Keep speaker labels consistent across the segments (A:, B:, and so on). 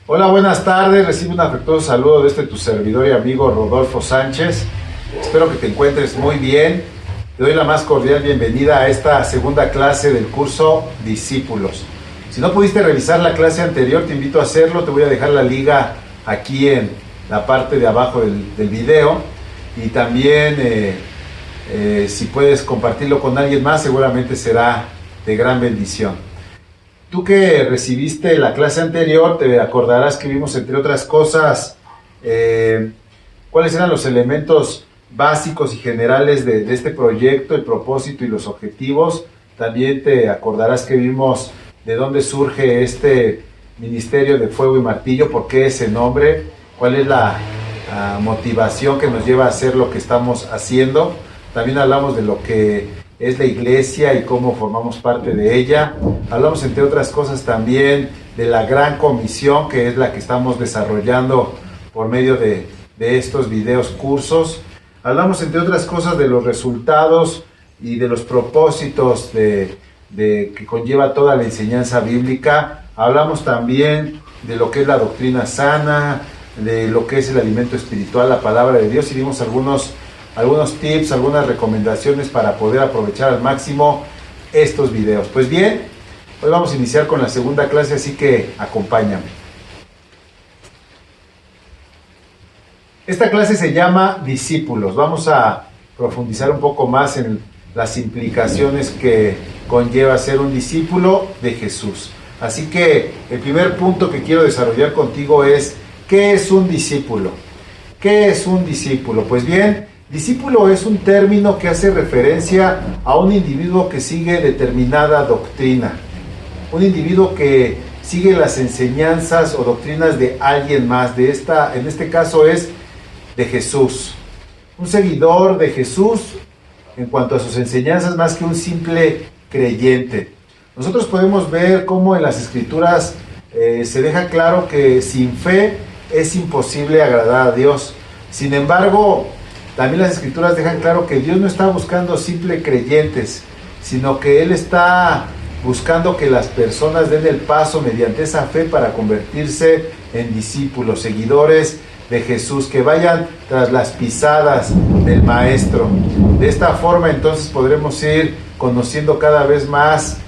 A: Hola, buenas tardes. Recibe un afectuoso saludo de tu servidor y amigo Rodolfo Sánchez. Espero que te encuentres muy bien. Te doy la más cordial bienvenida a esta segunda clase del curso Discípulos. Si no pudiste revisar la clase anterior, te invito a hacerlo. Te voy a dejar la liga aquí en la parte de abajo del video. Y también, si puedes compartirlo con alguien más, seguramente será de gran bendición. Tú que recibiste la clase anterior, te acordarás que vimos, entre otras cosas, cuáles eran los elementos básicos y generales de este proyecto, el propósito y los objetivos. También te acordarás que vimos de dónde surge este Ministerio de Fuego y Martillo, por qué ese nombre, cuál es la motivación que nos lleva a hacer lo que estamos haciendo. También hablamos de lo que es la iglesia y cómo formamos parte de ella. Hablamos, entre otras cosas, también de la gran comisión, que es la que estamos desarrollando por medio de estos videos cursos. Hablamos, entre otras cosas, de los resultados y de los propósitos que conlleva toda la enseñanza bíblica. Hablamos también de lo que es la doctrina sana, de lo que es el alimento espiritual, la palabra de Dios, y dimos algunos tips, algunas recomendaciones para poder aprovechar al máximo estos videos. Pues bien, hoy vamos a iniciar con la segunda clase, así que acompáñame. Esta clase se llama Discípulos. Vamos a profundizar un poco más en las implicaciones que conlleva ser un discípulo de Jesús. Así que el primer punto que quiero desarrollar contigo es: ¿qué es un discípulo? ¿Qué es un discípulo? Pues bien, discípulo es un término que hace referencia a un individuo que sigue determinada doctrina, un individuo que sigue las enseñanzas o doctrinas de alguien más. En este caso es de Jesús, un seguidor de Jesús en cuanto a sus enseñanzas, más que un simple creyente. Nosotros podemos ver cómo en las Escrituras se deja claro que sin fe es imposible agradar a Dios. Sin embargo, también las Escrituras dejan claro que Dios no está buscando simples creyentes, sino que Él está buscando que las personas den el paso mediante esa fe para convertirse en discípulos, seguidores de Jesús, que vayan tras las pisadas del Maestro. De esta forma, entonces, podremos ir conociendo cada vez más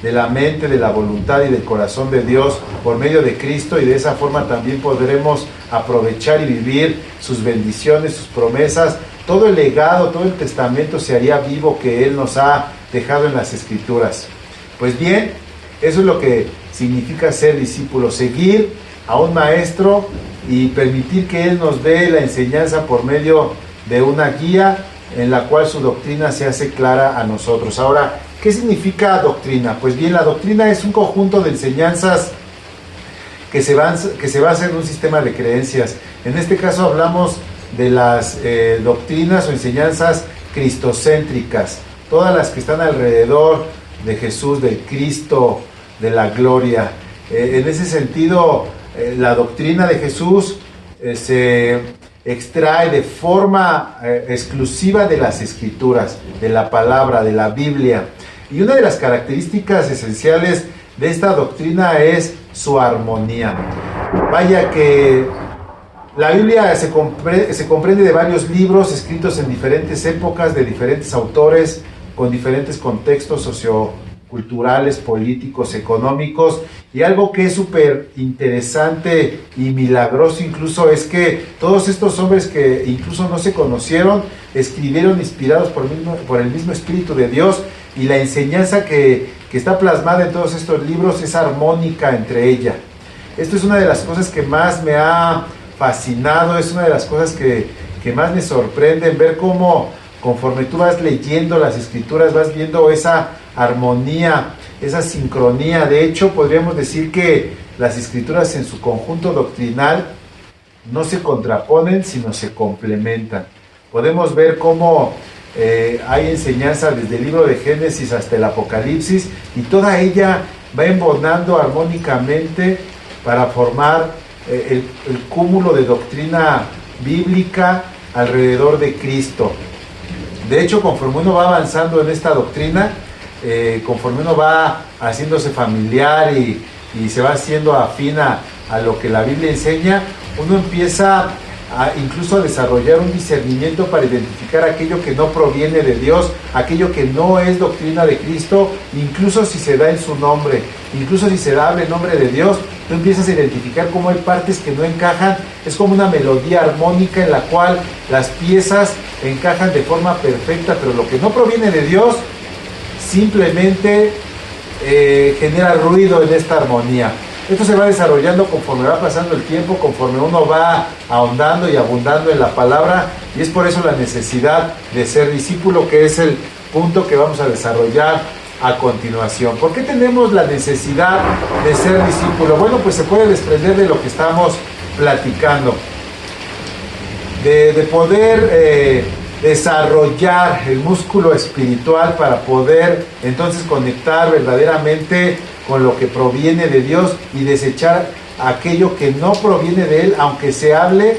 A: de la mente, de la voluntad y del corazón de Dios por medio de Cristo, y de esa forma también podremos aprovechar y vivir sus bendiciones, sus promesas. Todo el legado, todo el testamento se haría vivo que Él nos ha dejado en las Escrituras. Pues bien, eso es lo que significa ser discípulo: seguir a un maestro y permitir que Él nos dé la enseñanza por medio de una guía en la cual su doctrina se hace clara a nosotros. Ahora, ¿qué significa doctrina? Pues bien, la doctrina es un conjunto de enseñanzas que se basa en un sistema de creencias. En este caso hablamos de las doctrinas o enseñanzas cristocéntricas, todas las que están alrededor de Jesús, del Cristo, de la gloria. En ese sentido, la doctrina de Jesús se extrae de forma exclusiva de las Escrituras, de la palabra, de la Biblia. Y una de las características esenciales de esta doctrina es su armonía. Vaya que la Biblia se comprende de varios libros escritos en diferentes épocas, de diferentes autores, con diferentes contextos socioculturales, políticos, económicos. Y algo que es súper interesante y milagroso incluso es que todos estos hombres que incluso no se conocieron, escribieron inspirados por el mismo Espíritu de Dios, y la enseñanza que está plasmada en todos estos libros es armónica entre ella. Esto es una de las cosas que más me ha fascinado, es una de las cosas que más me sorprenden, ver cómo conforme tú vas leyendo las Escrituras vas viendo esa armonía, esa sincronía. De hecho, podríamos decir que las Escrituras en su conjunto doctrinal no se contraponen, sino se complementan. Podemos ver cómo hay enseñanza desde el libro de Génesis hasta el Apocalipsis, y toda ella va embonando armónicamente para formar el cúmulo de doctrina bíblica alrededor de Cristo. De hecho, conforme uno va avanzando en esta doctrina, conforme uno va haciéndose familiar y se va haciendo afín a lo que la Biblia enseña, uno empieza incluso a desarrollar un discernimiento para identificar aquello que no proviene de Dios, aquello que no es doctrina de Cristo, incluso si se da en su nombre, incluso si se habla en nombre de Dios, tú empiezas a identificar cómo hay partes que no encajan. Es como una melodía armónica en la cual las piezas encajan de forma perfecta, pero lo que no proviene de Dios simplemente genera ruido en esta armonía. Esto se va desarrollando conforme va pasando el tiempo, conforme uno va ahondando y abundando en la palabra, y es por eso la necesidad de ser discípulo, que es el punto que vamos a desarrollar a continuación. ¿Por qué tenemos la necesidad de ser discípulo? Bueno, pues se puede desprender de lo que estamos platicando, de poder desarrollar el músculo espiritual para poder entonces conectar verdaderamente con lo que proviene de Dios y desechar aquello que no proviene de Él, aunque se hable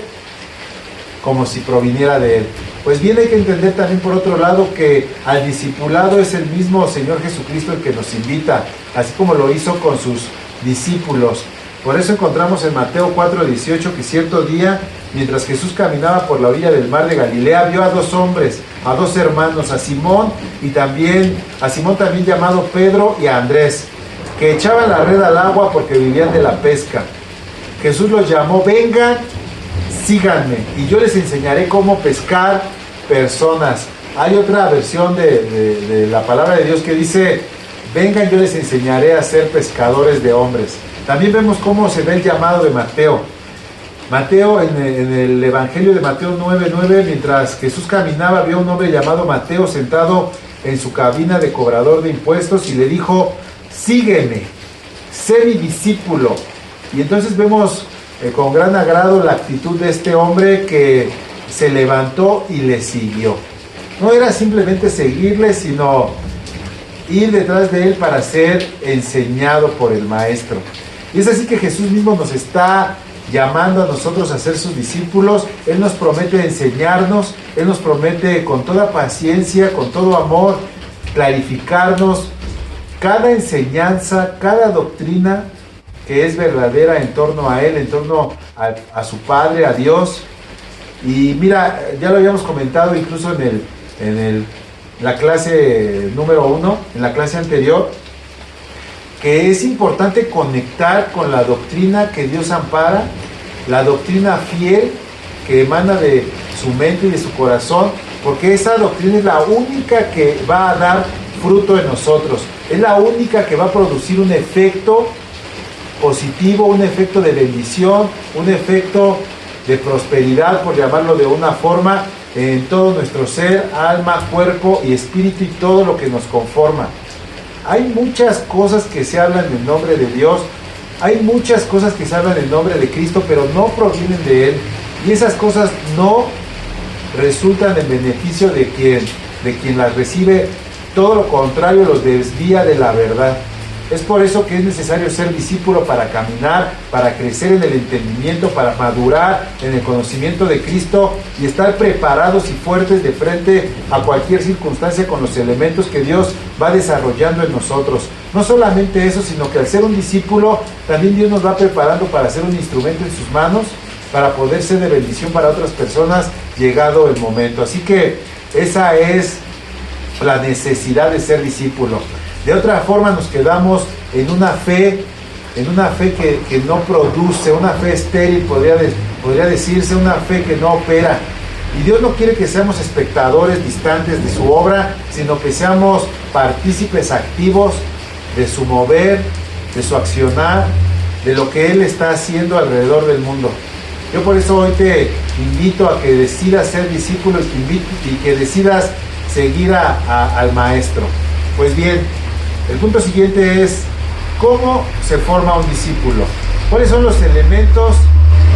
A: como si proviniera de Él. Pues bien, hay que entender también por otro lado que al discipulado es el mismo Señor Jesucristo el que nos invita, así como lo hizo con sus discípulos. Por eso encontramos en Mateo 4:18 que cierto día, mientras Jesús caminaba por la orilla del mar de Galilea, vio a dos hombres, a dos hermanos, a Simón también llamado Pedro, y a Andrés, que echaban la red al agua porque vivían de la pesca. Jesús los llamó: vengan, síganme, y yo les enseñaré cómo pescar personas. Hay otra versión de la palabra de Dios que dice: vengan, yo les enseñaré a ser pescadores de hombres. También vemos cómo se ve el llamado de Mateo. Mateo, en el Evangelio de Mateo 9:9, mientras Jesús caminaba, vio a un hombre llamado Mateo sentado en su cabina de cobrador de impuestos y le dijo: sígueme, sé mi discípulo. Y entonces vemos con gran agrado la actitud de este hombre que se levantó y le siguió. No era simplemente seguirle, sino ir detrás de él para ser enseñado por el maestro. Y es así que Jesús mismo nos está llamando a nosotros a ser sus discípulos. Él nos promete enseñarnos, Él nos promete con toda paciencia, con todo amor, clarificarnos cada enseñanza, cada doctrina que es verdadera en torno a Él, en torno a su Padre, a Dios. Y mira, ya lo habíamos comentado incluso en la clase número 1, en la clase anterior, que es importante conectar con la doctrina que Dios ampara, la doctrina fiel que emana de su mente y de su corazón, porque esa doctrina es la única que va a dar fruto en nosotros, es la única que va a producir un efecto positivo, un efecto de bendición, un efecto de prosperidad, por llamarlo de una forma, en todo nuestro ser, alma, cuerpo y espíritu y todo lo que nos conforma. Hay muchas cosas que se hablan en nombre de Dios, hay muchas cosas que se hablan en nombre de Cristo, pero no provienen de Él, y esas cosas no resultan en beneficio de quien las recibe. Todo lo contrario, los desvía de la verdad. Es por eso que es necesario ser discípulo para caminar, para crecer en el entendimiento, para madurar en el conocimiento de Cristo y estar preparados y fuertes de frente a cualquier circunstancia con los elementos que Dios va desarrollando en nosotros. No solamente eso, sino que al ser un discípulo, también Dios nos va preparando para ser un instrumento en sus manos, para poder ser de bendición para otras personas llegado el momento. Así que esa es la necesidad de ser discípulo. De otra forma nos quedamos en una fe que no produce, una fe estéril, podría decirse, una fe que no opera. Y Dios no quiere que seamos espectadores distantes de su obra, sino que seamos partícipes activos de su mover, de su accionar, de lo que Él está haciendo alrededor del mundo. Yo por eso hoy te invito a que decidas ser discípulo y que decidas seguir al Maestro. Pues bien, el punto siguiente es: ¿cómo se forma un discípulo? ¿Cuáles son los elementos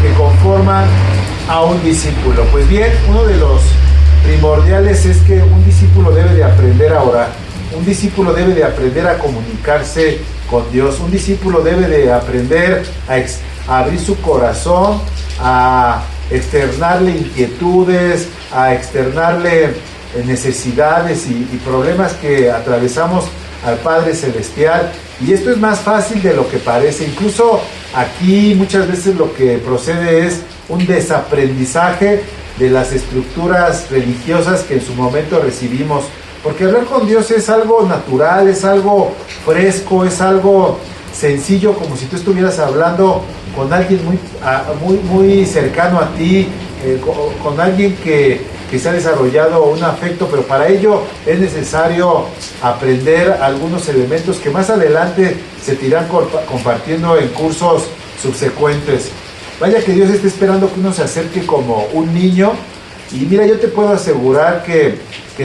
A: que conforman a un discípulo? Pues bien, uno de los primordiales es que un discípulo debe de aprender a orar. Un discípulo debe de aprender a comunicarse con Dios. Un discípulo debe de aprender a abrir su corazón, a externarle inquietudes, a externarle necesidades y problemas que atravesamos al Padre Celestial. Y esto es más fácil de lo que parece. Incluso aquí muchas veces lo que procede es un desaprendizaje de las estructuras religiosas que en su momento recibimos. Porque hablar con Dios es algo natural, es algo fresco, es algo sencillo, como si tú estuvieras hablando con alguien muy cercano a ti, con alguien que se ha desarrollado un afecto, pero para ello es necesario aprender algunos elementos que más adelante se te irán compartiendo en cursos subsecuentes. Vaya que Dios está esperando que uno se acerque como un niño, y mira, yo te puedo asegurar que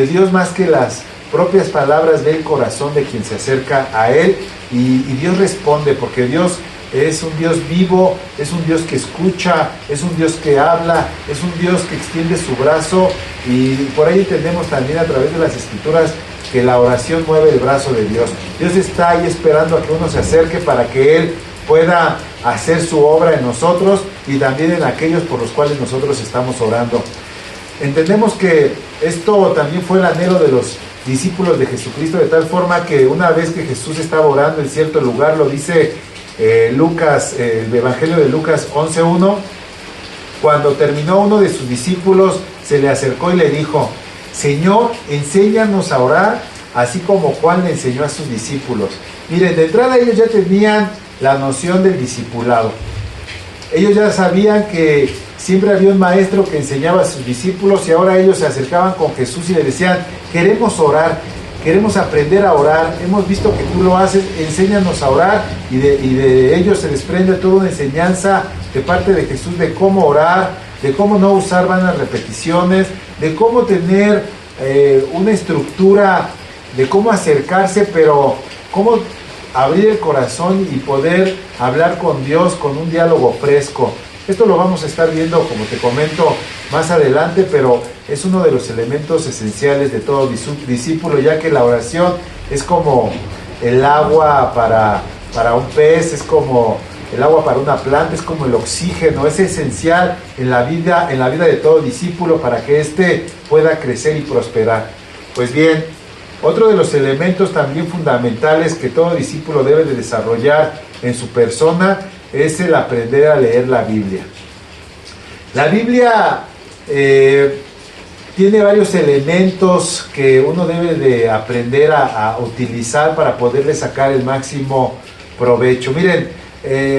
A: Dios, más que las propias palabras, ve el corazón de quien se acerca a Él, y Dios responde, porque Dios es un Dios vivo, es un Dios que escucha, es un Dios que habla, es un Dios que extiende su brazo, y por ahí entendemos también a través de las Escrituras que la oración mueve el brazo de Dios. Dios está ahí esperando a que uno se acerque para que Él pueda hacer su obra en nosotros y también en aquellos por los cuales nosotros estamos orando. Entendemos que esto también fue el anhelo de los discípulos de Jesucristo, de tal forma que una vez que Jesús estaba orando en cierto lugar, lo dice Lucas, el Evangelio de Lucas 11:1, cuando terminó, uno de sus discípulos se le acercó y le dijo: Señor, enséñanos a orar, así como Juan le enseñó a sus discípulos. Miren, de entrada ellos ya tenían la noción del discipulado. Ellos ya sabían que siempre había un maestro que enseñaba a sus discípulos, y ahora ellos se acercaban con Jesús y le decían: queremos orar, queremos aprender a orar, hemos visto que tú lo haces, enséñanos a orar. Y de ellos se desprende toda una enseñanza de parte de Jesús de cómo orar, de cómo no usar vanas repeticiones, de cómo tener una estructura, de cómo acercarse, pero cómo abrir el corazón y poder hablar con Dios con un diálogo fresco. Esto lo vamos a estar viendo, como te comento, más adelante, pero es uno de los elementos esenciales de todo discípulo, ya que la oración es como el agua para un pez, es como el agua para una planta, es como el oxígeno, es esencial en la vida de todo discípulo para que éste pueda crecer y prosperar. Pues bien, otro de los elementos también fundamentales que todo discípulo debe de desarrollar en su persona es el aprender a leer la Biblia. La Biblia tiene varios elementos que uno debe de aprender a utilizar para poderle sacar el máximo provecho. Miren,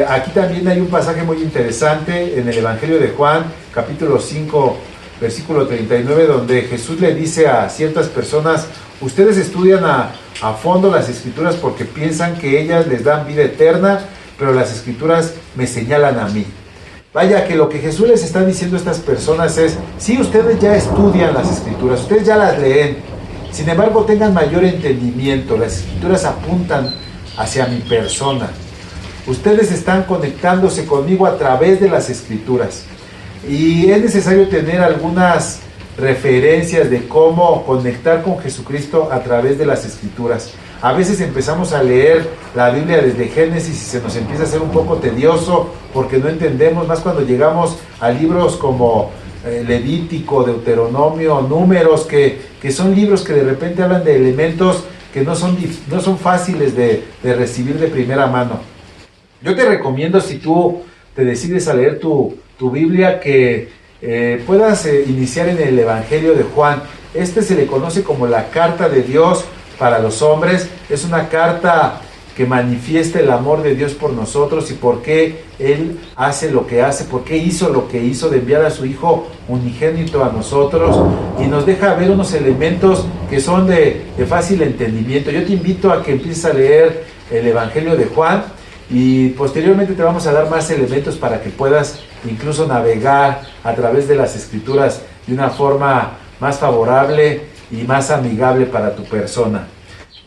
A: aquí también hay un pasaje muy interesante en el Evangelio de Juan, capítulo 5, versículo 39, donde Jesús le dice a ciertas personas: ustedes estudian a fondo las Escrituras porque piensan que ellas les dan vida eterna, pero las Escrituras me señalan a mí. Vaya que lo que Jesús les está diciendo a estas personas es: sí, ustedes ya estudian las Escrituras, ustedes ya las leen, sin embargo tengan mayor entendimiento, las Escrituras apuntan hacia mi persona. Ustedes están conectándose conmigo a través de las Escrituras, y es necesario tener algunas referencias de cómo conectar con Jesucristo a través de las Escrituras. A veces empezamos a leer la Biblia desde Génesis y se nos empieza a hacer un poco tedioso porque no entendemos, más cuando llegamos a libros como Levítico, Deuteronomio, Números, que son libros que de repente hablan de elementos que no son fáciles de recibir de primera mano. Yo te recomiendo, si tú te decides a leer tu Biblia, que puedas iniciar en el Evangelio de Juan. Este se le conoce como la carta de Dios para los hombres. Es una carta que manifiesta el amor de Dios por nosotros y por qué Él hace lo que hace, por qué hizo lo que hizo de enviar a su Hijo unigénito a nosotros, y nos deja ver unos elementos que son de fácil entendimiento. Yo te invito a que empieces a leer el Evangelio de Juan, y posteriormente te vamos a dar más elementos para que puedas incluso navegar a través de las Escrituras de una forma más favorable y más amigable para tu persona.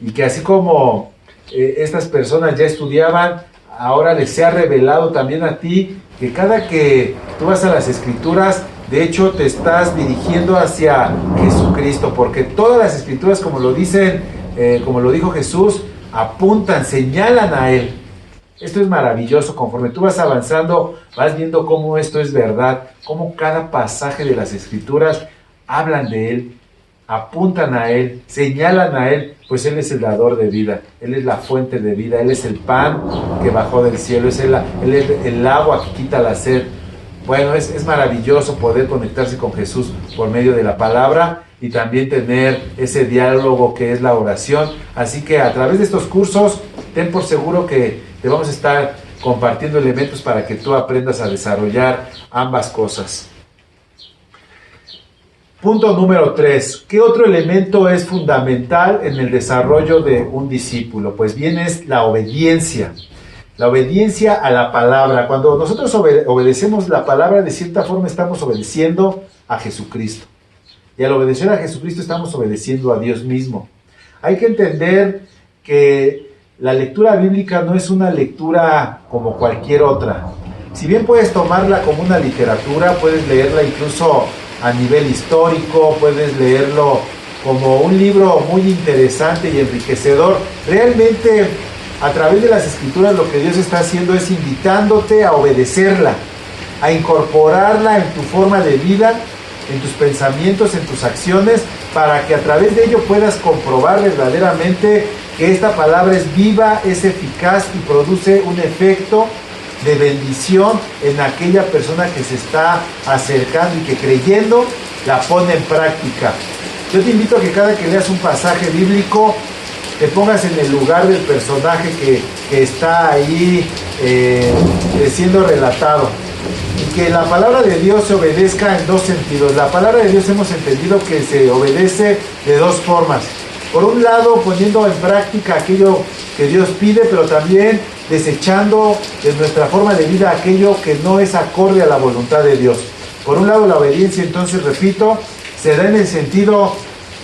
A: Y que así como estas personas ya estudiaban, ahora les sea revelado también a ti, que cada que tú vas a las Escrituras, de hecho te estás dirigiendo hacia Jesucristo, porque todas las Escrituras, como lo dijo Jesús, apuntan, señalan a Él. Esto es maravilloso. Conforme tú vas avanzando, vas viendo cómo esto es verdad, cómo cada pasaje de las Escrituras hablan de Él, apuntan a Él, señalan a Él, pues Él es el dador de vida, Él es la fuente de vida, Él es el pan que bajó del cielo, Él es el agua que quita la sed. Bueno, es maravilloso poder conectarse con Jesús por medio de la palabra y también tener ese diálogo que es la oración. Así que a través de estos cursos, ten por seguro que te vamos a estar compartiendo elementos para que tú aprendas a desarrollar ambas cosas. Punto número 3. ¿Qué otro elemento es fundamental en el desarrollo de un discípulo? Pues bien, es la obediencia. La obediencia a la palabra. Cuando nosotros obedecemos la palabra, de cierta forma estamos obedeciendo a Jesucristo. Y al obedecer a Jesucristo estamos obedeciendo a Dios mismo. Hay que entender que la lectura bíblica no es una lectura como cualquier otra. Si bien puedes tomarla como una literatura, puedes leerla incluso a nivel histórico, puedes leerlo como un libro muy interesante y enriquecedor. Realmente, a través de las Escrituras, lo que Dios está haciendo es invitándote a obedecerla, a incorporarla en tu forma de vida, en tus pensamientos, en tus acciones, para que a través de ello puedas comprobar verdaderamente que esta palabra es viva, es eficaz y produce un efecto de bendición en aquella persona que se está acercando y que creyendo la pone en práctica. Yo te invito a que cada que leas un pasaje bíblico te pongas en el lugar del personaje que está ahí siendo relatado, y que la palabra de Dios se obedezca en dos sentidos. La palabra de Dios hemos entendido que se obedece de dos formas. Por un lado, poniendo en práctica aquello que Dios pide, pero también desechando de nuestra forma de vida aquello que no es acorde a la voluntad de Dios. Por un lado, la obediencia, entonces, repito, se da en el sentido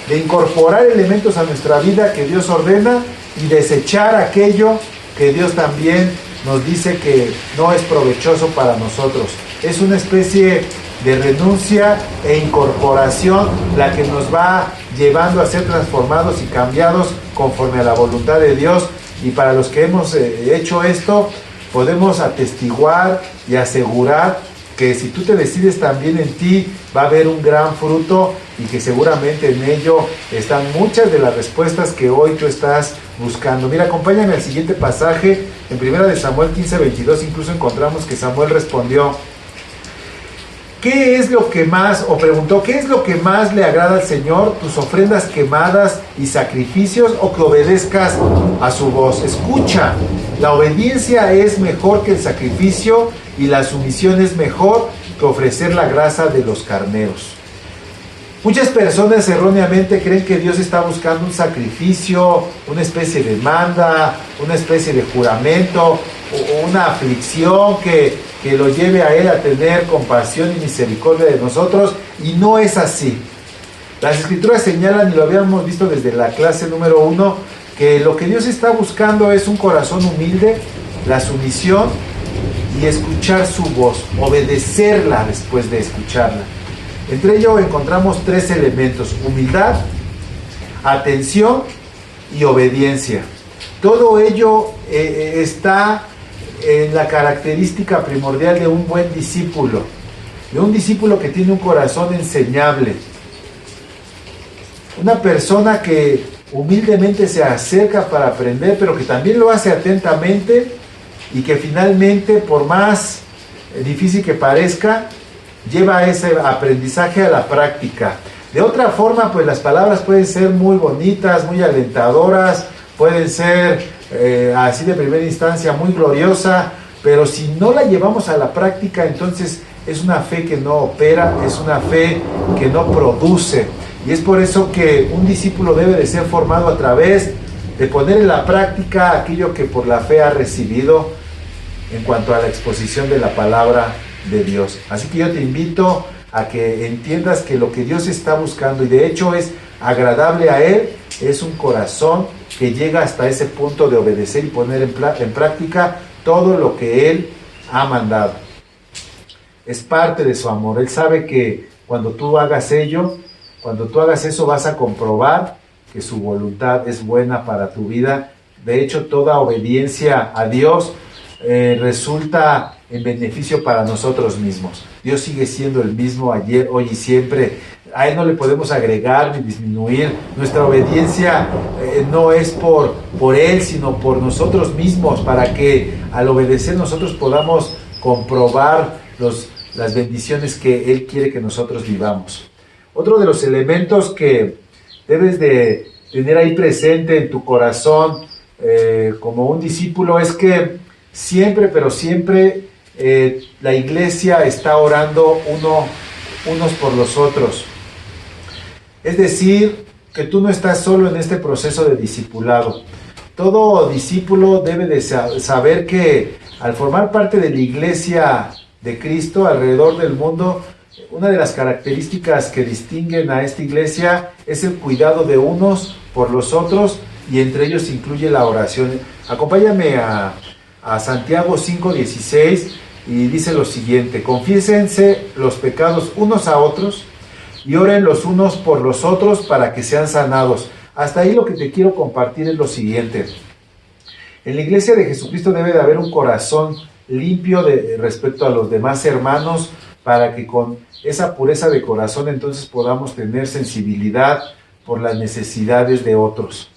A: de incorporar elementos a nuestra vida que Dios ordena y desechar aquello que Dios también nos dice que no es provechoso para nosotros. Es una especie de renuncia e incorporación la que nos va llevando a ser transformados y cambiados conforme a la voluntad de Dios. Y para los que hemos hecho esto, podemos atestiguar y asegurar que si tú te decides, también en ti va a haber un gran fruto, y que seguramente en ello están muchas de las respuestas que hoy tú estás buscando. Mira, acompáñame al siguiente pasaje. En 1 Samuel 15:22 incluso encontramos que Samuel respondió: ¿qué es lo que más, o preguntó, qué es lo que más le agrada al Señor, tus ofrendas quemadas y sacrificios, o que obedezcas a su voz? Escucha, la obediencia es mejor que el sacrificio, y la sumisión es mejor que ofrecer la grasa de los carneros. Muchas personas erróneamente creen que Dios está buscando un sacrificio, una especie de manda, una especie de juramento, o una aflicción que lo lleve a Él a tener compasión y misericordia de nosotros, y no es así. Las Escrituras señalan, y lo habíamos visto desde la clase número 1, que lo que Dios está buscando es un corazón humilde, la sumisión y escuchar su voz, obedecerla después de escucharla. Entre ello encontramos 3 elementos: humildad, atención y obediencia. Todo ello está en la característica primordial de un buen discípulo, de un discípulo que tiene un corazón enseñable, una persona que humildemente se acerca para aprender, pero que también lo hace atentamente, y que finalmente, por más difícil que parezca, lleva ese aprendizaje a la práctica. De otra forma, pues las palabras pueden ser muy bonitas, muy alentadoras, pueden ser así de primera instancia muy gloriosa, pero si no la llevamos a la práctica, entonces es una fe que no opera, es una fe que no produce. Y es por eso que un discípulo debe de ser formado a través de poner en la práctica aquello que por la fe ha recibido en cuanto a la exposición de la palabra de Dios. Así que yo te invito a que entiendas que lo que Dios está buscando, y de hecho es agradable a Él, es un corazón que llega hasta ese punto de obedecer y poner en práctica todo lo que Él ha mandado. Es parte de su amor. Él sabe que cuando tú hagas eso, vas a comprobar que su voluntad es buena para tu vida. De hecho, toda obediencia a Dios resulta en beneficio para nosotros mismos. Dios sigue siendo el mismo ayer, hoy y siempre. A Él no le podemos agregar ni disminuir. Nuestra obediencia no es por Él, sino por nosotros mismos, para que al obedecer nosotros podamos comprobar las bendiciones que Él quiere que nosotros vivamos. Otro de los elementos que debes de tener ahí presente en tu corazón como un discípulo es que siempre, pero siempre la iglesia está orando unos por los otros. Es decir, que tú no estás solo en este proceso de discipulado. Todo discípulo debe de saber que al formar parte de la iglesia de Cristo alrededor del mundo, una de las características que distinguen a esta iglesia es el cuidado de unos por los otros, y entre ellos incluye la oración. Acompáñame a Santiago 5:16 y dice lo siguiente: confiésense los pecados unos a otros y oren los unos por los otros para que sean sanados. Hasta ahí lo que te quiero compartir es lo siguiente. En la iglesia de Jesucristo debe de haber un corazón limpio respecto a los demás hermanos, para que con esa pureza de corazón entonces podamos tener sensibilidad por las necesidades de otros.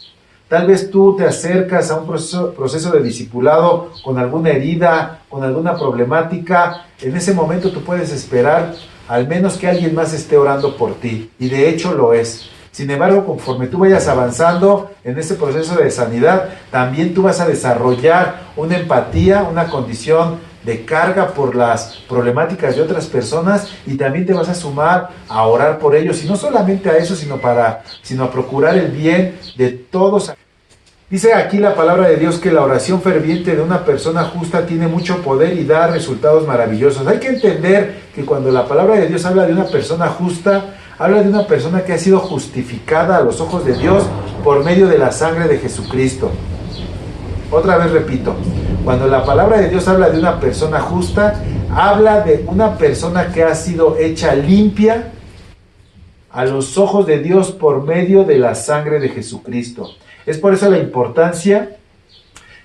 A: Tal vez tú te acercas a un proceso de discipulado con alguna herida, con alguna problemática. En ese momento tú puedes esperar al menos que alguien más esté orando por ti, y de hecho lo es. Sin embargo, conforme tú vayas avanzando en ese proceso de sanidad, también tú vas a desarrollar una empatía, una condición de carga por las problemáticas de otras personas, y también te vas a sumar a orar por ellos, y no solamente a eso, sino a procurar el bien de todos. Dice aquí la palabra de Dios que la oración ferviente de una persona justa tiene mucho poder y da resultados maravillosos. Hay que entender que cuando la palabra de Dios habla de una persona justa, habla de una persona que ha sido justificada a los ojos de Dios por medio de la sangre de Jesucristo. Otra vez repito, cuando la palabra de Dios habla de una persona justa, habla de una persona que ha sido hecha limpia a los ojos de Dios por medio de la sangre de Jesucristo. Es por eso la importancia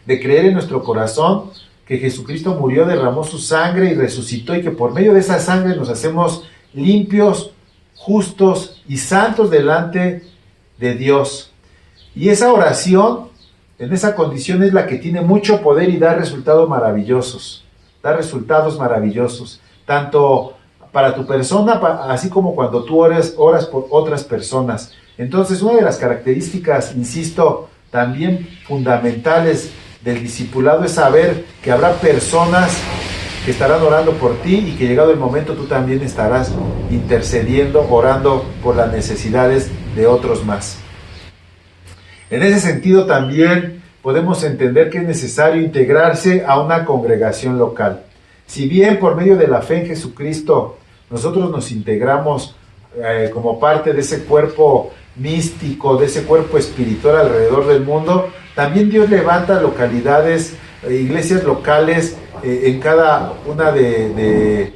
A: de creer en nuestro corazón que Jesucristo murió, derramó su sangre y resucitó, y que por medio de esa sangre nos hacemos limpios, justos y santos delante de Dios. Y esa oración, en esa condición, es la que tiene mucho poder y da resultados maravillosos. Da resultados maravillosos, tanto para tu persona, así como cuando tú oras por otras personas. Entonces, una de las características, insisto, también fundamentales del discipulado es saber que habrá personas que estarán orando por ti, y que llegado el momento tú también estarás intercediendo, orando por las necesidades de otros más. En ese sentido también podemos entender que es necesario integrarse a una congregación local. Si bien por medio de la fe en Jesucristo nosotros nos integramos como parte de ese cuerpo místico, de ese cuerpo espiritual alrededor del mundo, también Dios levanta localidades, iglesias locales en cada una de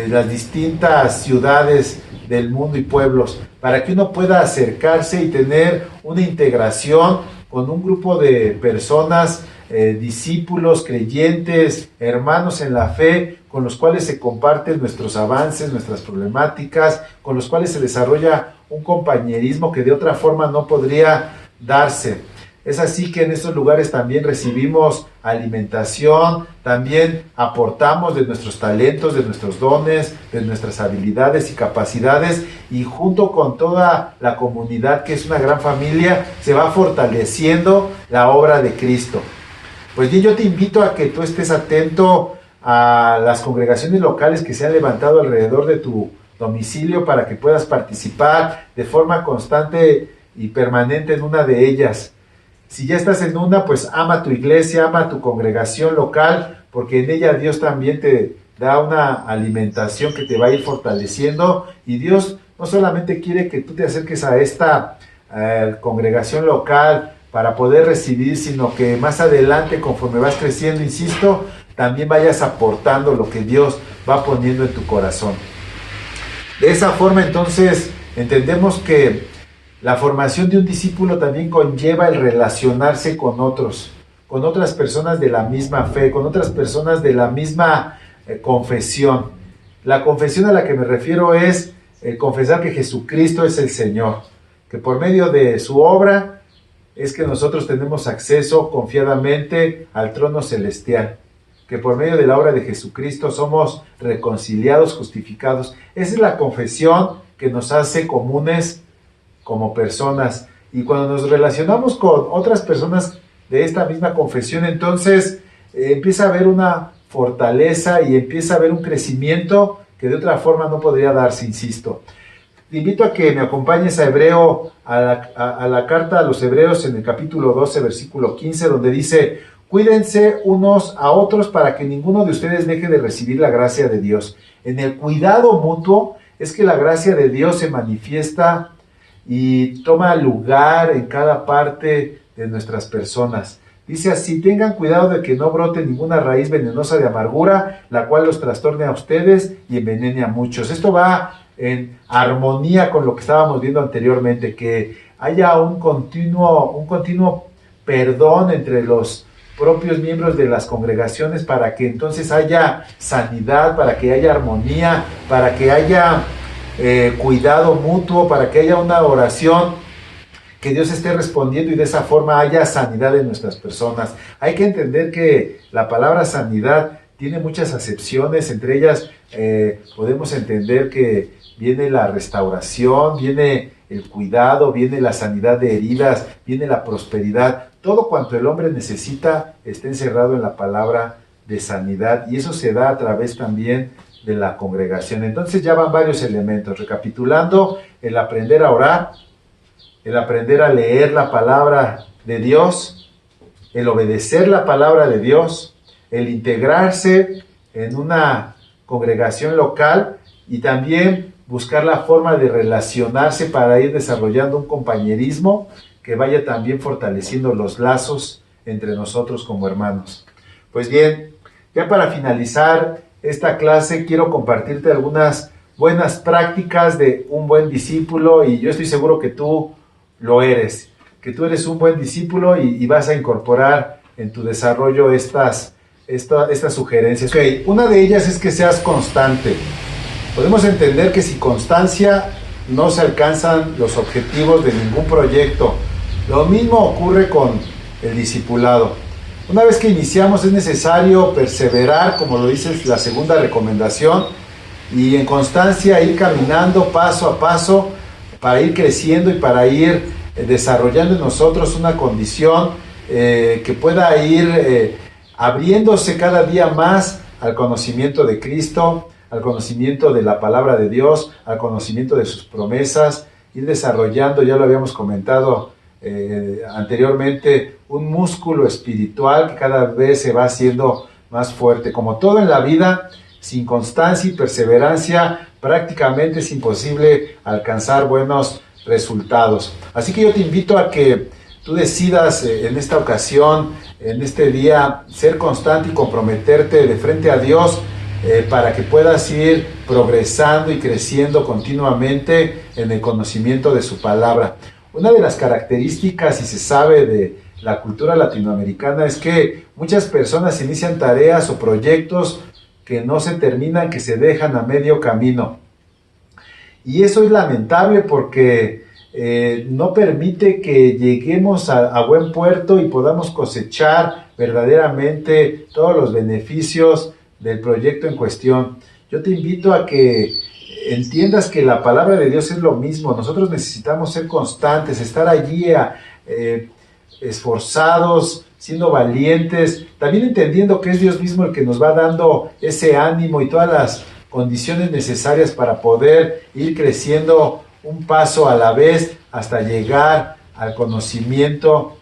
A: las distintas ciudades del mundo y pueblos, para que uno pueda acercarse y tener una integración con un grupo de personas, discípulos, creyentes, hermanos en la fe, con los cuales se comparten nuestros avances, nuestras problemáticas, con los cuales se desarrolla un compañerismo que de otra forma no podría darse. Es así que en estos lugares también recibimos alimentación, también aportamos de nuestros talentos, de nuestros dones, de nuestras habilidades y capacidades, y junto con toda la comunidad, que es una gran familia, se va fortaleciendo la obra de Cristo. Pues bien, yo te invito a que tú estés atento a las congregaciones locales que se han levantado alrededor de tu domicilio, para que puedas participar de forma constante y permanente en una de ellas. Si ya estás en una, pues ama tu iglesia, ama tu congregación local, porque en ella Dios también te da una alimentación que te va a ir fortaleciendo, y Dios no solamente quiere que tú te acerques a esta congregación local para poder recibir, sino que más adelante, conforme vas creciendo, insisto, también vayas aportando lo que Dios va poniendo en tu corazón. De esa forma, entonces, entendemos que la formación de un discípulo también conlleva el relacionarse con otros con otras personas de la misma fe, con otras personas de la misma confesión. La confesión a la que me refiero es confesar que Jesucristo es el Señor, que por medio de su obra es que nosotros tenemos acceso confiadamente al trono celestial, que por medio de la obra de Jesucristo somos reconciliados, justificados. Esa es la confesión que nos hace comunes como personas. Y cuando nos relacionamos con otras personas de esta misma confesión, entonces empieza a haber una fortaleza y empieza a haber un crecimiento que de otra forma no podría darse, insisto. Te invito a que me acompañes a la carta a los Hebreos en el capítulo 12, versículo 15, donde dice: cuídense unos a otros para que ninguno de ustedes deje de recibir la gracia de Dios. En el cuidado mutuo es que la gracia de Dios se manifiesta y toma lugar en cada parte de nuestras personas. Dice así: tengan cuidado de que no brote ninguna raíz venenosa de amargura, la cual los trastorne a ustedes y envenene a muchos. Esto va en armonía con lo que estábamos viendo anteriormente, que haya un continuo perdón entre los propios miembros de las congregaciones, para que entonces haya sanidad, para que haya armonía, para que haya cuidado mutuo, para que haya una oración que Dios esté respondiendo y de esa forma haya sanidad en nuestras personas. Hay que entender que la palabra sanidad tiene muchas acepciones, entre ellas podemos entender que viene la restauración, viene el cuidado, viene la sanidad de heridas, viene la prosperidad. Todo cuanto el hombre necesita está encerrado en la palabra de sanidad, y eso se da a través también de la congregación. Entonces ya van varios elementos. Recapitulando: el aprender a orar, el aprender a leer la palabra de Dios, el obedecer la palabra de Dios, el integrarse en una congregación local y también buscar la forma de relacionarse para ir desarrollando un compañerismo que vaya también fortaleciendo los lazos entre nosotros como hermanos. Pues bien, ya para finalizar esta clase quiero compartirte algunas buenas prácticas de un buen discípulo, y yo estoy seguro que tú lo eres, que tú eres un buen discípulo y vas a incorporar en tu desarrollo estas sugerencias. Okay, una de ellas es que seas constante. Podemos entender que sin constancia no se alcanzan los objetivos de ningún proyecto. Lo mismo ocurre con el discipulado. Una vez que iniciamos es necesario perseverar, como lo dice la segunda recomendación, y en constancia ir caminando paso a paso para ir creciendo y para ir desarrollando en nosotros una condición que pueda ir abriéndose cada día más al conocimiento de Cristo, al conocimiento de la palabra de Dios, al conocimiento de sus promesas, ir desarrollando, ya lo habíamos comentado anteriormente, un músculo espiritual que cada vez se va haciendo más fuerte. Como todo en la vida, sin constancia y perseverancia prácticamente es imposible alcanzar buenos resultados. Así que yo te invito a que tú decidas en esta ocasión, en este día, ser constante y comprometerte de frente a Dios para que puedas ir progresando y creciendo continuamente en el conocimiento de su palabra. Una de las características, y se sabe, de la cultura latinoamericana es que muchas personas inician tareas o proyectos que no se terminan, que se dejan a medio camino. Y eso es lamentable porque no permite que lleguemos a buen puerto y podamos cosechar verdaderamente todos los beneficios del proyecto en cuestión. Yo te invito a que entiendas que la palabra de Dios es lo mismo. Nosotros necesitamos ser constantes, estar allí esforzados, siendo valientes, también entendiendo que es Dios mismo el que nos va dando ese ánimo y todas las condiciones necesarias para poder ir creciendo un paso a la vez hasta llegar al conocimiento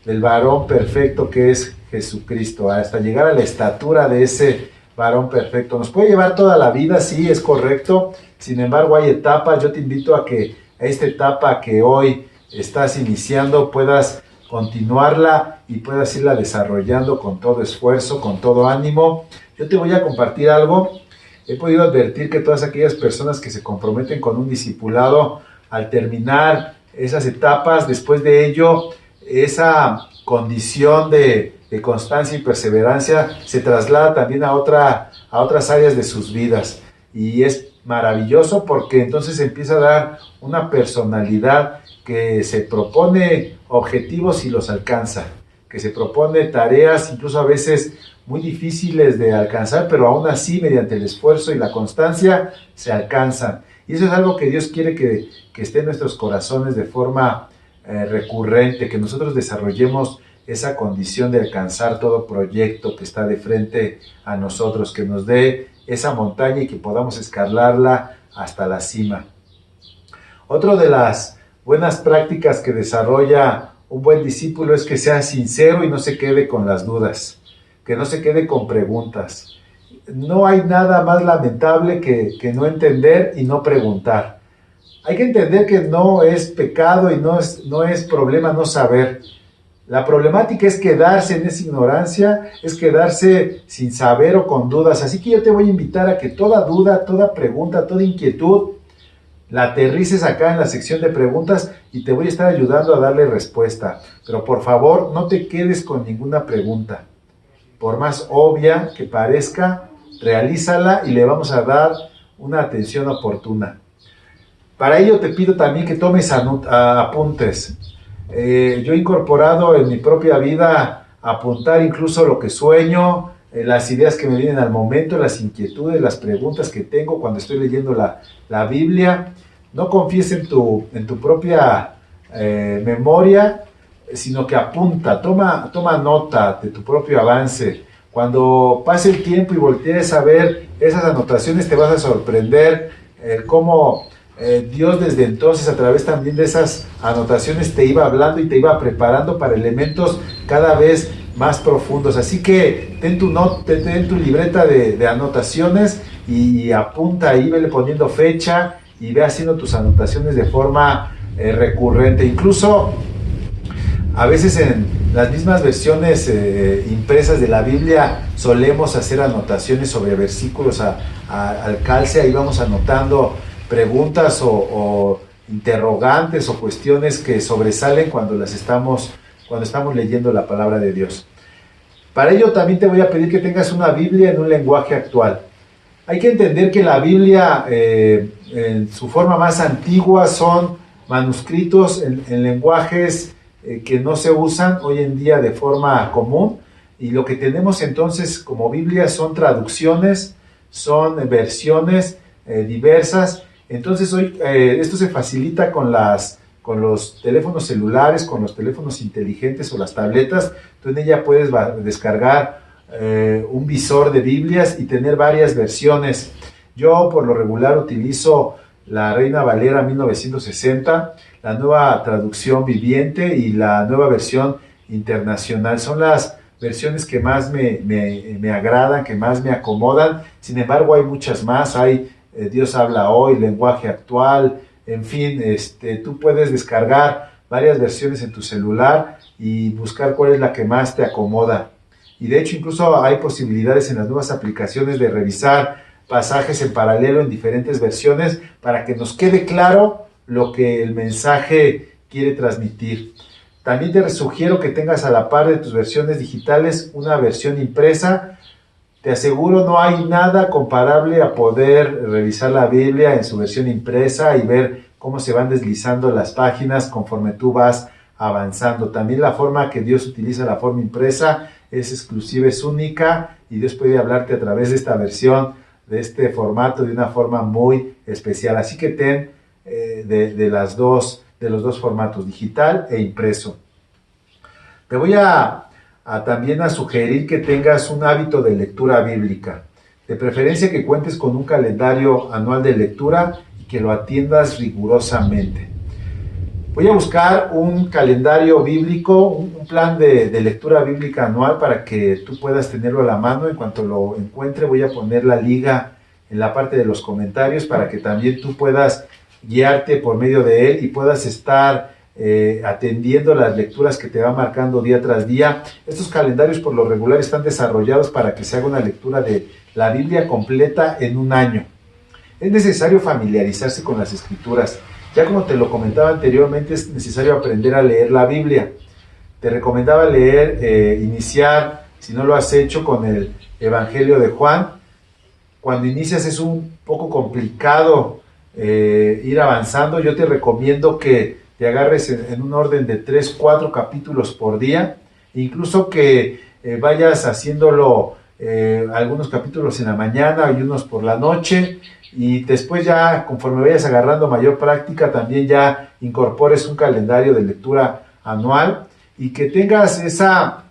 A: del varón perfecto que es Jesucristo, hasta llegar a la estatura de ese varón perfecto. Nos puede llevar toda la vida, sí, es correcto. Sin embargo, hay etapas. Yo te invito a que a esta etapa que hoy estás iniciando puedas continuarla y puedas irla desarrollando con todo esfuerzo, con todo ánimo. Yo te voy a compartir algo. He podido advertir que todas aquellas personas que se comprometen con un discipulado, al terminar esas etapas, después de ello, esa condición de constancia y perseverancia se traslada también a otras áreas de sus vidas. Y es maravilloso porque entonces empieza a dar una personalidad que se propone objetivos y los alcanza, que se propone tareas incluso a veces muy difíciles de alcanzar, pero aún así mediante el esfuerzo y la constancia se alcanzan. Y eso es algo que Dios quiere que esté en nuestros corazones de forma recurrente, que nosotros desarrollemos esa condición de alcanzar todo proyecto que está de frente a nosotros, que nos dé esa montaña y que podamos escalarla hasta la cima. Otra de las buenas prácticas que desarrolla un buen discípulo es que sea sincero y no se quede con las dudas, que no se quede con preguntas. No hay nada más lamentable que no entender y no preguntar. Hay que entender que no es pecado y no es problema no saber. La problemática es quedarse en esa ignorancia, es quedarse sin saber o con dudas. Así que yo te voy a invitar a que toda duda, toda pregunta, toda inquietud, la aterrices acá en la sección de preguntas y te voy a estar ayudando a darle respuesta. Pero por favor, no te quedes con ninguna pregunta. Por más obvia que parezca, realízala y le vamos a dar una atención oportuna. Para ello te pido también que tomes apuntes. Yo he incorporado en mi propia vida apuntar incluso lo que sueño, las ideas que me vienen al momento, las inquietudes, las preguntas que tengo cuando estoy leyendo la Biblia. No confíes en tu propia memoria, sino que apunta, toma nota de tu propio avance. Cuando pase el tiempo y voltees a ver esas anotaciones, te vas a sorprender cómo Dios desde entonces, a través también de esas anotaciones, te iba hablando y te iba preparando para elementos cada vez más profundos. Así que ten tu libreta de anotaciones y apunta ahí, vele poniendo fecha y ve haciendo tus anotaciones de forma recurrente. Incluso a veces en las mismas versiones impresas de la Biblia solemos hacer anotaciones sobre versículos al calce. Ahí vamos anotando preguntas o interrogantes o cuestiones que sobresalen cuando estamos leyendo la palabra de Dios. Para ello también te voy a pedir que tengas una Biblia en un lenguaje actual. Hay que entender que la Biblia en su forma más antigua son manuscritos en lenguajes que no se usan hoy en día de forma común, y lo que tenemos entonces como Biblia son traducciones, son versiones diversas. Entonces hoy esto se facilita con los teléfonos celulares, con los teléfonos inteligentes o las tabletas. Tú en ella puedes descargar un visor de Biblias y tener varias versiones. Yo por lo regular utilizo la Reina Valera 1960, la nueva traducción viviente y la nueva versión internacional. Son las versiones que más me agradan, que más me acomodan. Sin embargo, hay muchas más. Hay Dios habla hoy, lenguaje actual, en fin, tú puedes descargar varias versiones en tu celular y buscar cuál es la que más te acomoda. Y de hecho incluso hay posibilidades en las nuevas aplicaciones de revisar pasajes en paralelo en diferentes versiones para que nos quede claro lo que el mensaje quiere transmitir. También te sugiero que tengas a la par de tus versiones digitales una versión impresa. Te aseguro, no hay nada comparable a poder revisar la Biblia en su versión impresa y ver cómo se van deslizando las páginas conforme tú vas avanzando. También la forma que Dios utiliza la forma impresa es exclusiva, es única, y Dios puede hablarte a través de esta versión, de este formato, de una forma muy especial. Así que ten de los dos formatos, digital e impreso. Te voy también a sugerir que tengas un hábito de lectura bíblica. De preferencia que cuentes con un calendario anual de lectura y que lo atiendas rigurosamente. Voy a buscar un calendario bíblico, un plan de lectura bíblica anual para que tú puedas tenerlo a la mano. En cuanto lo encuentre, voy a poner la liga en la parte de los comentarios para que también tú puedas guiarte por medio de él y puedas estar atendiendo las lecturas que te va marcando día tras día. Estos calendarios por lo regular están desarrollados para que se haga una lectura de la Biblia completa en un año. Es necesario familiarizarse con las escrituras. Ya como te lo comentaba anteriormente, es necesario aprender a leer la Biblia. te recomendaba leer, iniciar, si no lo has hecho, con el Evangelio de Juan. Cuando inicias es un poco complicado ir avanzando. Yo te recomiendo que te agarres en un orden de 3, 4 capítulos por día, incluso que vayas haciéndolo algunos capítulos en la mañana y unos por la noche, y después ya conforme vayas agarrando mayor práctica también ya incorpores un calendario de lectura anual y que tengas esa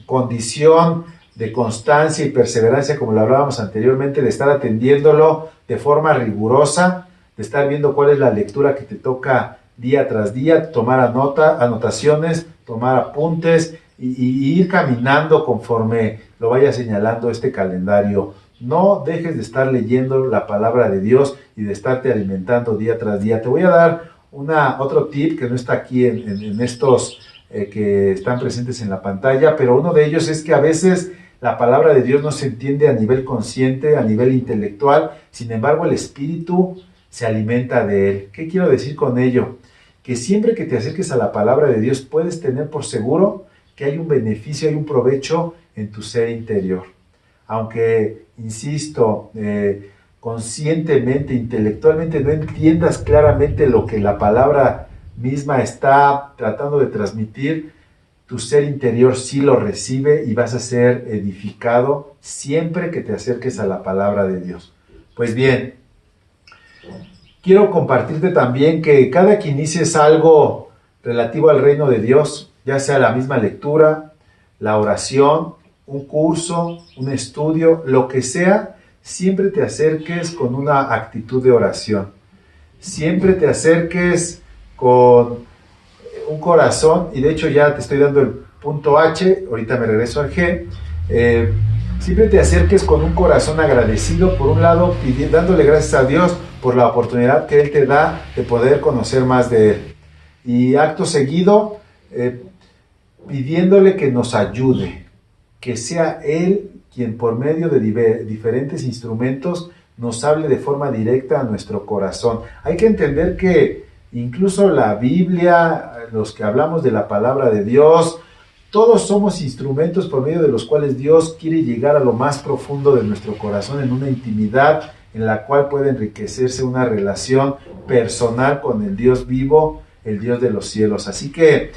A: condición de constancia y perseverancia, como lo hablábamos anteriormente, de estar atendiéndolo de forma rigurosa, de estar viendo cuál es la lectura que te toca día tras día, tomar anotaciones, tomar apuntes y ir caminando conforme lo vaya señalando este calendario. No dejes de estar leyendo la palabra de Dios y de estarte alimentando día tras día. Te voy a dar otro tip que no está aquí en estos que están presentes en la pantalla, pero uno de ellos es que a veces la palabra de Dios no se entiende a nivel consciente, a nivel intelectual, sin embargo el espíritu se alimenta de él. ¿Qué quiero decir con ello? Que siempre que te acerques a la palabra de Dios puedes tener por seguro que hay un beneficio, hay un provecho en tu ser interior. Aunque, insisto, conscientemente, intelectualmente no entiendas claramente lo que la palabra misma está tratando de transmitir, tu ser interior sí lo recibe y vas a ser edificado siempre que te acerques a la palabra de Dios. Pues bien, quiero compartirte también que cada que inicies algo relativo al reino de Dios, ya sea la misma lectura, la oración, un curso, un estudio, lo que sea, siempre te acerques con una actitud de oración. Siempre te acerques con un corazón, y de hecho ya te estoy dando el punto H, ahorita me regreso al G. Siempre te acerques con un corazón agradecido, por un lado, dándole gracias a Dios por la oportunidad que Él te da de poder conocer más de Él. Y acto seguido, pidiéndole que nos ayude, que sea Él quien por medio de diferentes instrumentos nos hable de forma directa a nuestro corazón. Hay que entender que incluso la Biblia, los que hablamos de la palabra de Dios, todos somos instrumentos por medio de los cuales Dios quiere llegar a lo más profundo de nuestro corazón, en una intimidad en la cual puede enriquecerse una relación personal con el Dios vivo, el Dios de los cielos. Así que,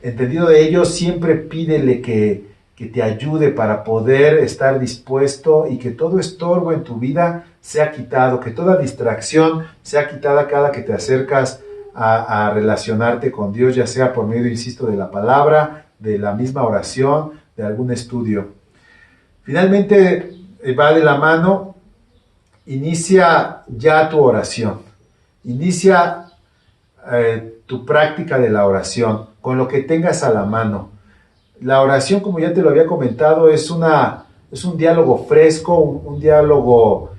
A: entendido de ello, siempre pídele que te ayude para poder estar dispuesto y que todo estorbo en tu vida sea quitado, que toda distracción sea quitada cada que te acercas a relacionarte con Dios, ya sea por medio, insisto, de la palabra, de la misma oración, de algún estudio. Finalmente, va de la mano, inicia ya tu oración, inicia tu práctica de la oración, con lo que tengas a la mano. La oración, como ya te lo había comentado, es un diálogo fresco, un diálogo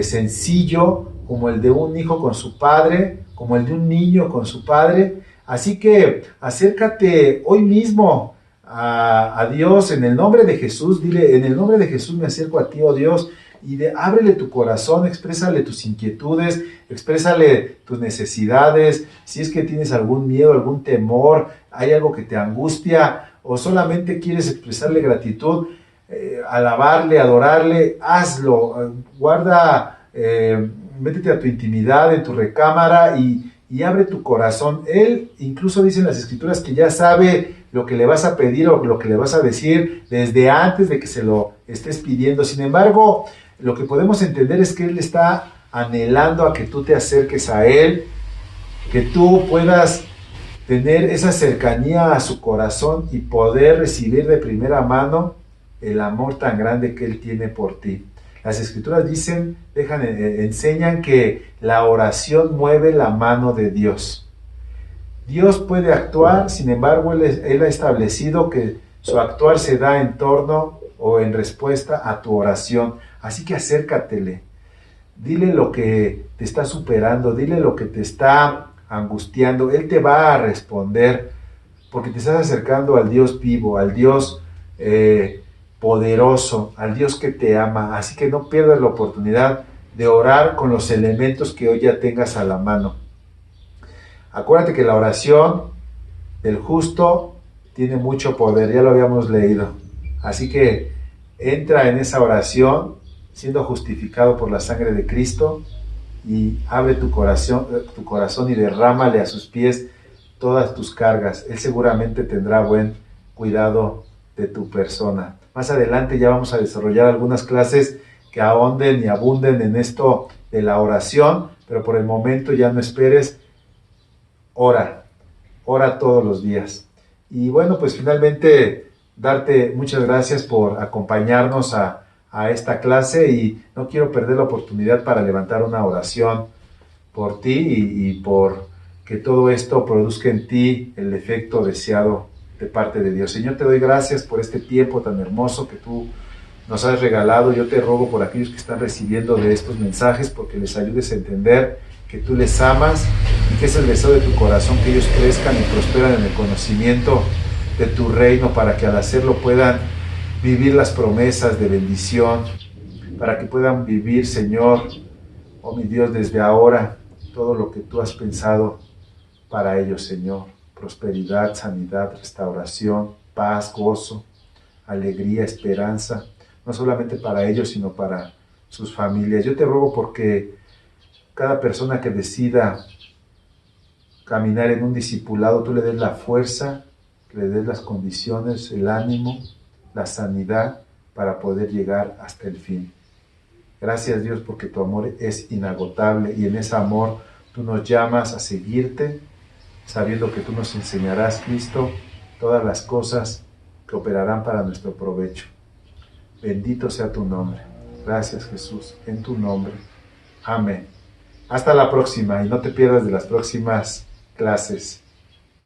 A: sencillo, como el de un hijo con su padre, como el de un niño con su padre. Así que acércate hoy mismo a Dios en el nombre de Jesús. Dile: en el nombre de Jesús me acerco a ti, oh Dios, y ábrele tu corazón, exprésale tus inquietudes, exprésale tus necesidades. Si es que tienes algún miedo, algún temor, hay algo que te angustia, o solamente quieres expresarle gratitud, alabarle, adorarle, hazlo. Métete a tu intimidad, en tu recámara y abre tu corazón. Él incluso dice en las Escrituras que ya sabe lo que le vas a pedir o lo que le vas a decir desde antes de que se lo estés pidiendo. Sin embargo, lo que podemos entender es que Él está anhelando a que tú te acerques a Él, que tú puedas tener esa cercanía a su corazón y poder recibir de primera mano el amor tan grande que Él tiene por ti. Las Escrituras enseñan que la oración mueve la mano de Dios. Dios puede actuar, sin embargo, Él ha establecido que su actuar se da en torno o en respuesta a tu oración. Así que acércatele. Dile lo que te está superando, dile lo que te está angustiando. Él te va a responder porque te estás acercando al Dios vivo, al Dios poderoso, al Dios que te ama. Así que no pierdas la oportunidad de orar con los elementos que hoy ya tengas a la mano. Acuérdate que la oración del justo tiene mucho poder, ya lo habíamos leído. Así que entra en esa oración siendo justificado por la sangre de Cristo y abre tu corazón y derrámale a sus pies todas tus cargas. Él seguramente tendrá buen cuidado de tu persona. Más adelante ya vamos a desarrollar algunas clases que ahonden y abunden en esto de la oración, pero por el momento ya no esperes, ora todos los días. Y bueno, pues finalmente darte muchas gracias por acompañarnos a esta clase, y no quiero perder la oportunidad para levantar una oración por ti y por que todo esto produzca en ti el efecto deseado de parte de Dios. Señor, te doy gracias por este tiempo tan hermoso que tú nos has regalado. Yo te rogo por aquellos que están recibiendo de estos mensajes, porque les ayudes a entender que tú les amas y que es el deseo de tu corazón que ellos crezcan y prosperan en el conocimiento de tu reino, para que al hacerlo puedan vivir las promesas de bendición, para que puedan vivir, Señor, oh mi Dios, desde ahora todo lo que tú has pensado para ellos, Señor. Prosperidad, sanidad, restauración, paz, gozo, alegría, esperanza, no solamente para ellos, sino para sus familias. Yo te ruego porque cada persona que decida caminar en un discipulado, tú le des la fuerza, le des las condiciones, el ánimo, la sanidad para poder llegar hasta el fin. Gracias, Dios, porque tu amor es inagotable, y en ese amor tú nos llamas a seguirte, sabiendo que tú nos enseñarás, Cristo, todas las cosas que operarán para nuestro provecho. Bendito sea tu nombre. Gracias, Jesús, en tu nombre. Amén. Hasta la próxima, y no te pierdas de las próximas clases.